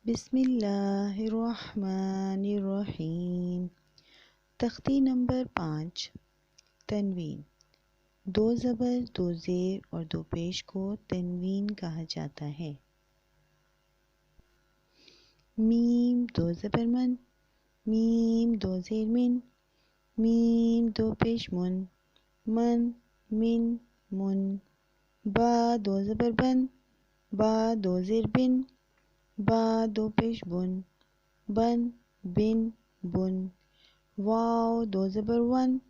बिस्मिल्लाहिर्रहमानिर्रहीम। तख्ती नंबर 5। तनवीन। दो ज़बर, दो ज़ेर और दो पेश को तनवीन कहा जाता है। मीम दो ज़बर मन, मीम दो ज़ेर मिन, मीम दो पेश मुन, मन मिन मुन। बा दो ज़बर बन, बा दो ज़ेर बिन, बा दो पेश बुन, बन बिन बुन। वाव दो ज़बर वन,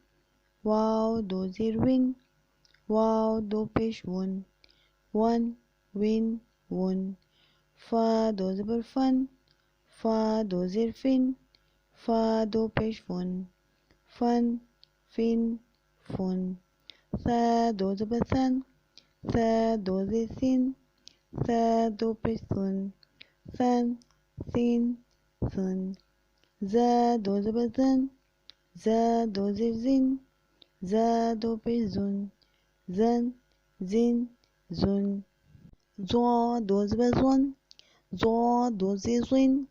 वाव दो ज़ेर विन, वाव दो पेश वुन, वन विन वुन। फ़ा दो ज़बर फन, फ़ा दो ज़ेर फिन, फ़ा दो पेश फुन, फन फिन फुन। सा दो ज़बर सन, सा दो ज़ेर सिन, सा दो पेश सुन, सन सिन सुन। ज़ा दो ज़बर ज़न, ज़ा दो ज़ेर ज़िन, ज़ा दो पेश ज़ुन, ज़न ज़िन ज़ुन। ज़ौ दो ज़बर ज़ुन, ज़ौ दो ज़ेर ज़िन,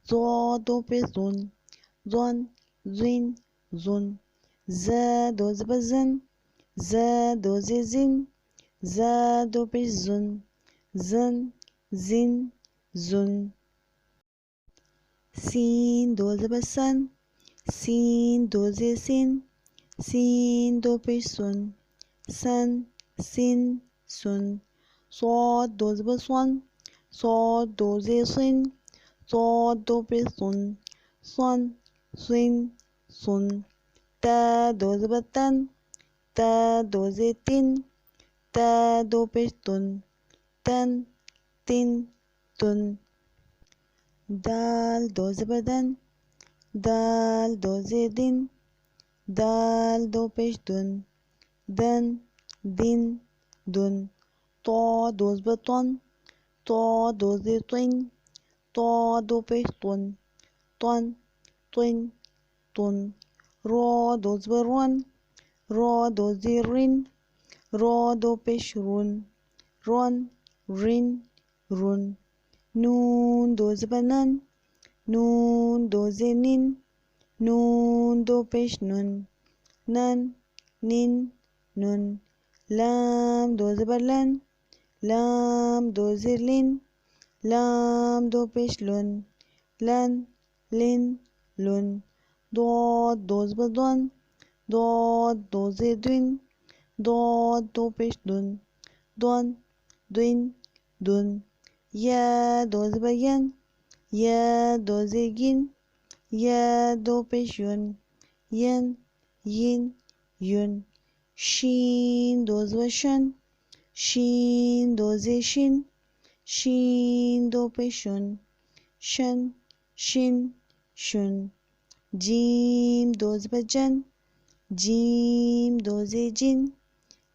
ज़ौ दो पेश ज़ुन, ज़ुन ज़िन ज़ुन। ज़ा दो ज़बर ज़न, ज़ा दो ज़ेर ज़िन, ज़ा दो पेश ज़ुन, ज़न ज़िन ज़ुन। सीन दो ज़बर सन, सीन दो ज़ेर सिन, सीन दो पेश सुन, सन सिन सुन। सौद दो ज़बर सौन, सौद दो ज़ेर सिन, सौद दो पेश सुन, सन सिन सुन। ता दो ज़बर तन, ता दो ज़ेर तिन, ता दो पेश तुन, तन तिन तुन। दाल दो ज़बर दन, दाल दो ज़ेर दिन, दाल दो पेश दुन, दन दिन दुन। तौ दो ज़बर तौन, तौ दो ज़ेर तुन, तौ दो पेश तुन, तुन तुन तुन। रौ दो ज़बर रुन, रौ दो ज़ेर रिन, रौ दो पेश रुन, रुन रिन रुन। नून दो ज़बर नन, नून दो ज़ेर निन, नून दो पेश नुन, नन निन नुन। लाम दो ज़बर लन, लाम दो ज़ेर लिन, लाम दो पेश लुन, लन लिन लुन। दौद दो ज़बर दौन, दौद दो ज़ेर दुन, दौद दो पेश दुन, दुन दुन दुन। या दो ज़बर यन, या दो ज़ेर गिन, या दो पेश युन, यन यिन युन। शीन दो ज़बर शन, शीन दो ज़ेर शिन, शीन दो पेश शुन, शन शिन शुन। जीम दो ज़बर जन, जीम दो ज़ेर जिन,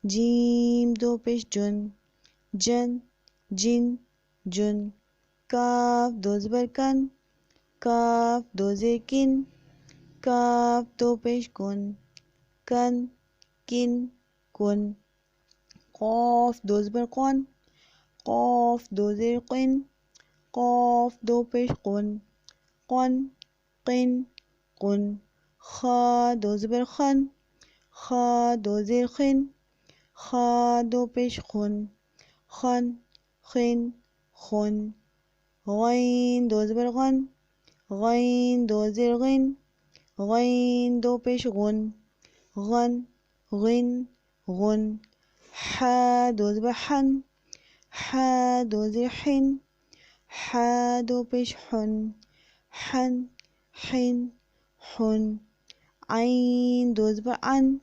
जीम दो पेश जुन, जन जिन जुन। काफ दो ज़बर कन, काफ दो ज़ेर किन, काफ दो पेश कुन, कन किन कुन। कौफ दो ज़बर कौन, कौफ दो ज़ेर किन, कौफ दो पेश कुन, कुन किन कुन। खा दो ज़बर खन, खा दो ज़ेर खिन, खा दो पेश खुन, खन खिन खुन। गैन दो ज़बर गन, गैन दो ज़ेर गिन, गैन दो पेश गुन, गन गिन गुन। हा दो ज़बर हन, हा दो ज़ेर हिन, हा दो पेश हुन, हन हिन हुन। आइन दो ज़बर अन,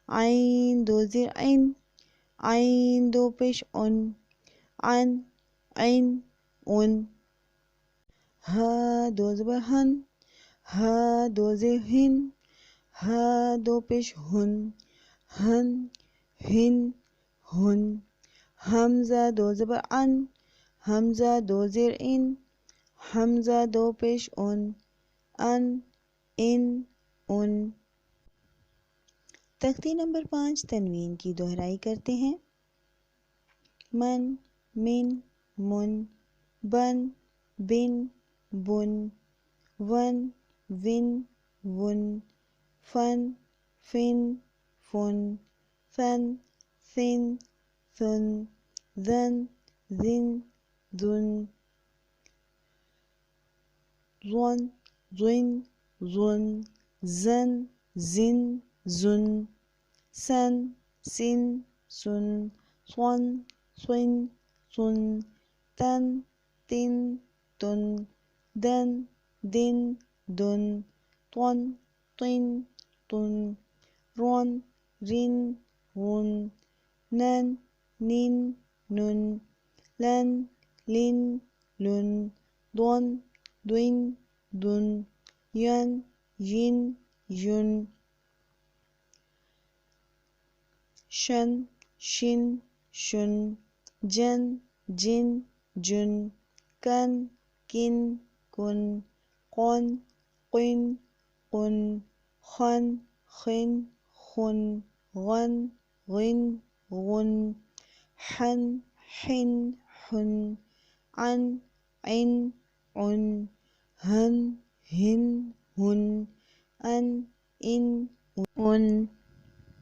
आइन दो ज़ेर ऐन, आइन दो पेश उन, अन ऐन उन। हा दो ज़बर हन, हा दो ज़ेर हिन, हा दो पेश हुन, हन हिन हुन। हमज़ा दो ज़बर अन, हमज़ा दो ज़ेर इन, हमज़ा दो पेश उन, अन इन उन। तख्ती नंबर 5 तनवीन की दोहराई करते हैं। मन मिन मुन, बन bin, bun, वन, विन, वुन, fan, fin, fun, fen, fin, thun, then, दिन, दुन, ज़्वन, ज़ुइन, ज़ुन, ज़न, ज़िन, ज़ुन, सन, सिन, सुन, स्वन, स्विन, सुन, तन, तिन, तुन, दन, दिन, दुन, त्वन, त्विन, तुन, रॉन, रिन, रुन, नन, निन, नुन, लन, लिन, लुन, द्वन, द्विन, दुन, यन, यिन, युन, शन, शिन, शुन, जन, जिन, जुन, कन, किन, कुन, कौन, कुन, कुन, खन, खिन, खुन, गन, गिन, गुन, हन, हिन, हुन, अन, इन, उन, हन, हिन, हुन, अन, इन, उन,